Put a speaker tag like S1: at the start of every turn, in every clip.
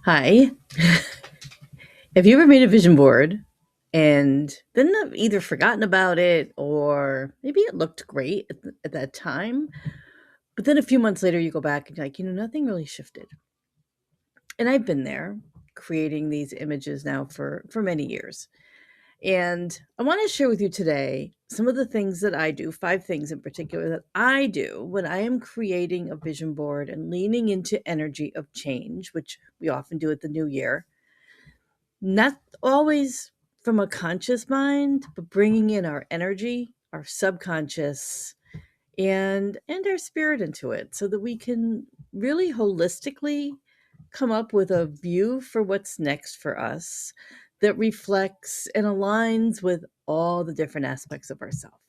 S1: Hi. Have you ever made a vision board and then have either forgotten about it or maybe it looked great at that time, but then a few months later you go back and you're like, nothing really shifted. And I've been there creating these images now for many years. And I want to share with you today some of the things that I do, 5 things in particular that I do when I am creating a vision board and leaning into energy of change, which we often do at the new year. Not always from a conscious mind, but bringing in our energy, our subconscious, and our spirit into it so that we can really holistically come up with a view for what's next for us that reflects and aligns with all the different aspects of ourselves.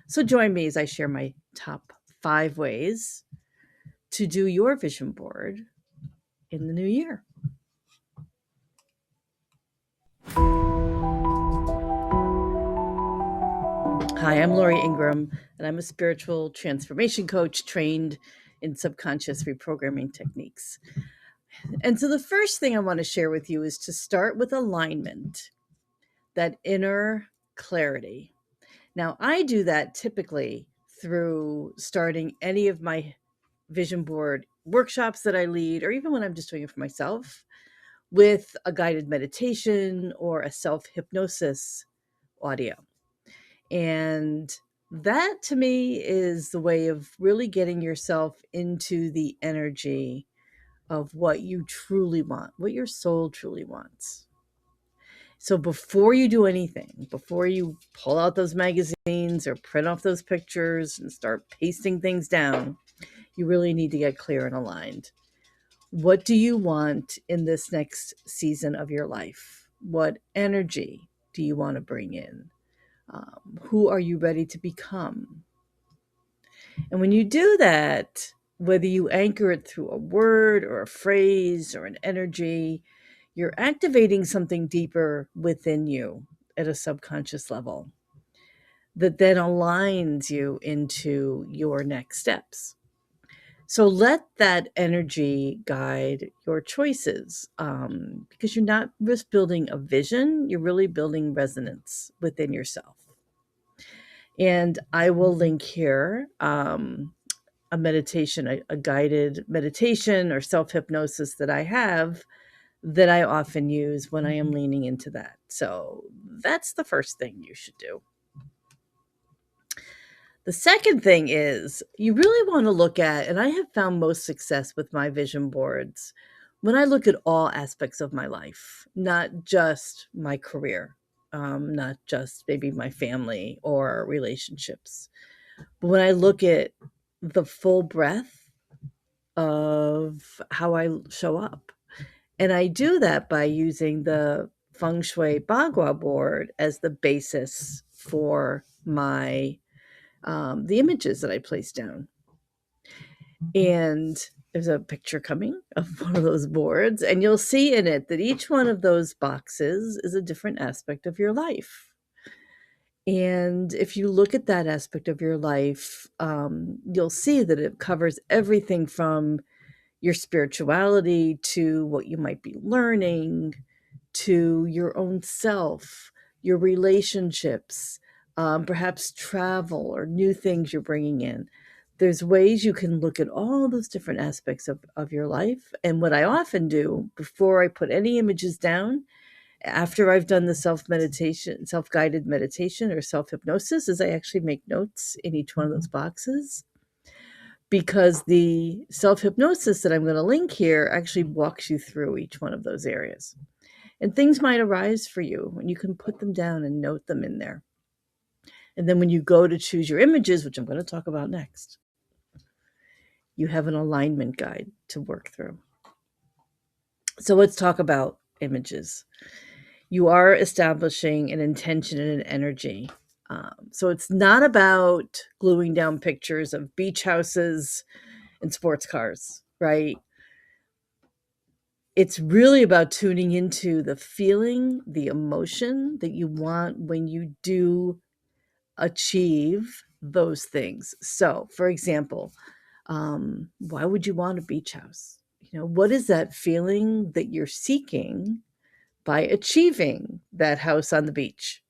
S1: So join me as I share my top 5 ways to do your vision board in the new year. Hi, I'm Lori Ingram, and I'm a spiritual transformation coach trained in subconscious reprogramming techniques. And so, the first thing I want to share with you is to start with alignment, that inner clarity. Now, I do that typically through starting any of my vision board workshops that I lead, or even when I'm just doing it for myself, with a guided meditation or a self hypnosis audio. And that to me is the way of really getting yourself into the energy of what you truly want, what your soul truly wants. So before you do anything, before you pull out those magazines or print off those pictures and start pasting things down, you really need to get clear and aligned. What do you want in this next season of your life? What energy do you want to bring in? Who are you ready to become? And when you do that, whether you anchor it through a word or a phrase or an energy, you're activating something deeper within you at a subconscious level that then aligns you into your next steps. So let that energy guide your choices, because you're not just building a vision, you're really building resonance within yourself. And I will link here a meditation, a guided meditation or self hypnosis that I have that I often use when I am leaning into that. So that's the first thing you should do. The second thing is you really want to look at, and I have found most success with my vision boards when I look at all aspects of my life, not just my career, not just maybe my family or relationships, but when I look at the full breadth of how I show up. And I do that by using the Feng Shui Bagua board as the basis for my the images that I place down. And there's a picture coming of one of those boards, and you'll see in it that each one of those boxes is a different aspect of your life. And if you look at that aspect of your life, you'll see that it covers everything from your spirituality to what you might be learning to your own self, your relationships, perhaps travel or new things you're bringing in. There's ways you can look at all those different aspects of your life. And what I often do before I put any images down, after I've done the self guided meditation or self hypnosis, is I actually make notes in each one of those boxes because the self hypnosis that I'm going to link here actually walks you through each one of those areas. And things might arise for you, and you can put them down and note them in there. And then when you go to choose your images, which I'm going to talk about next, you have an alignment guide to work through. So let's talk about images. You are establishing an intention and an energy. So it's not about gluing down pictures of beach houses and sports cars, right? It's really about tuning into the feeling, the emotion that you want when you do achieve those things. So, for example, why would you want a beach house? What is that feeling that you're seeking by achieving that house on the beach?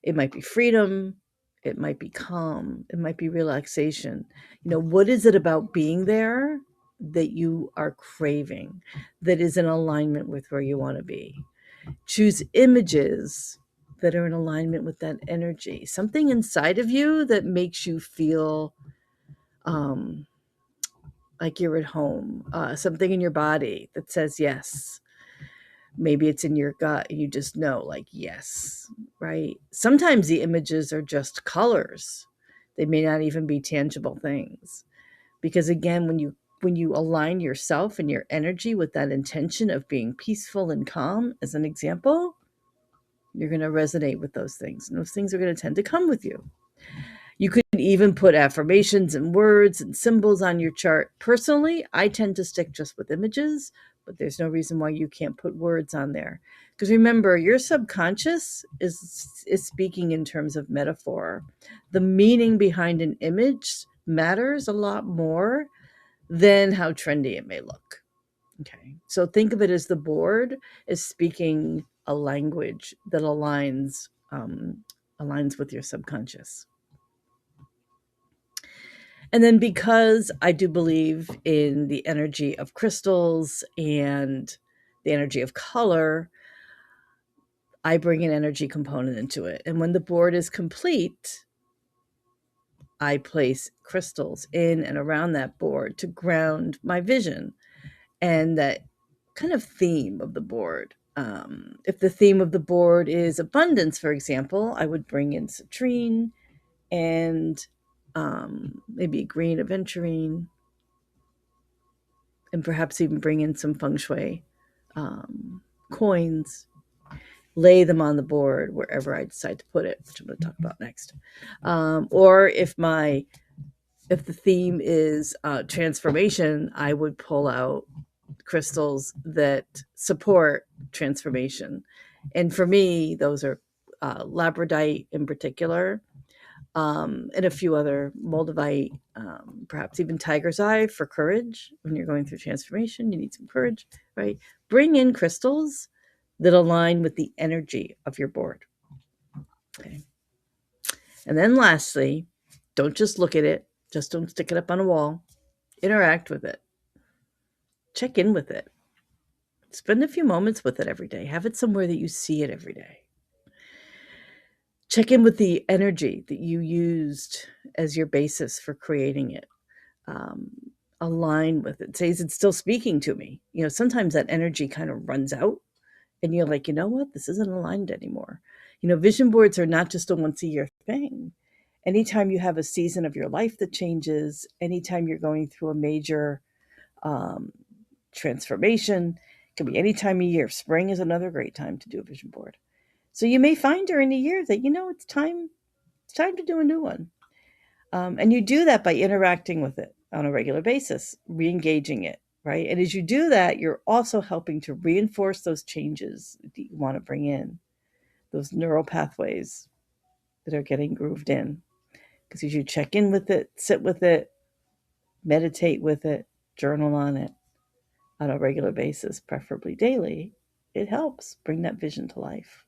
S1: It might be freedom, it might be calm, it might be relaxation. What is it about being there that you are craving, that is in alignment with where you want to be? Choose images that are in alignment with that energy. Something inside of you that makes you feel um, like you're at home. Something in your body that says yes. Maybe it's in your gut. You just know, like, yes, right? Sometimes the images are just colors. They may not even be tangible things. Because again, when you align yourself and your energy with that intention of being peaceful and calm, as an example, you're going to resonate with those things. And those things are going to tend to come with you. You could even put affirmations and words and symbols on your chart. Personally, I tend to stick just with images, but there's no reason why you can't put words on there. Because remember, your subconscious is speaking in terms of metaphor. The meaning behind an image matters a lot more than how trendy it may look. Okay. So think of it as the board is speaking a language that aligns with your subconscious. And then because I do believe in the energy of crystals and the energy of color, I bring an energy component into it. And when the board is complete, I place crystals in and around that board to ground my vision and that kind of theme of the board. If the theme of the board is abundance, for example, I would bring in citrine and maybe green aventurine, and perhaps even bring in some feng shui coins, lay them on the board wherever I decide to put it, which I'm going to talk about next. Or if the theme is transformation, I would pull out crystals that support transformation. And for me, those are labradorite in particular, and a few other moldavite, perhaps even tiger's eye for courage. When you're going through transformation, you need some courage, right? Bring in crystals that align with the energy of your board. Okay. And then lastly, don't just look at it. Just don't stick it up on a wall. Interact with it. Check in with it. Spend a few moments with it every day. Have it somewhere that you see it every day. Check in with the energy that you used as your basis for creating it. Um, Align with it. Say, is it still speaking to me? Sometimes that energy kind of runs out and you're like, you know what? This isn't aligned anymore. Vision boards are not just a once a year thing. Anytime you have a season of your life that changes, anytime you're going through a major um, transformation, it can be any time of year. Spring is another great time to do a vision board. So you may find during the year that, it's time to do a new one. And you do that by interacting with it on a regular basis, re-engaging it, right? And as you do that, you're also helping to reinforce those changes that you want to bring in, those neural pathways that are getting grooved in. Because as you check in with it, sit with it, meditate with it, journal on it on a regular basis, preferably daily, it helps bring that vision to life.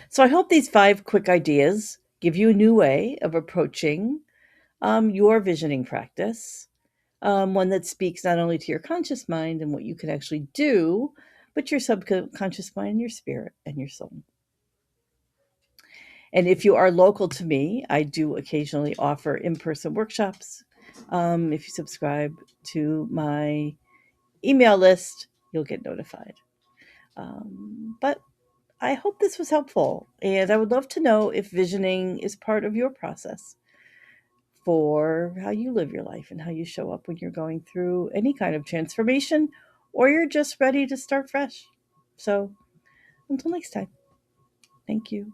S1: So I hope these 5 quick ideas give you a new way of approaching your visioning practice, one that speaks not only to your conscious mind and what you can actually do, but your subconscious mind, your spirit, and your soul. And if you are local to me, I do occasionally offer in-person workshops. If you subscribe to my email list, you'll get notified. But I hope this was helpful, and I would love to know if visioning is part of your process for how you live your life and how you show up when you're going through any kind of transformation or you're just ready to start fresh. So until next time, thank you.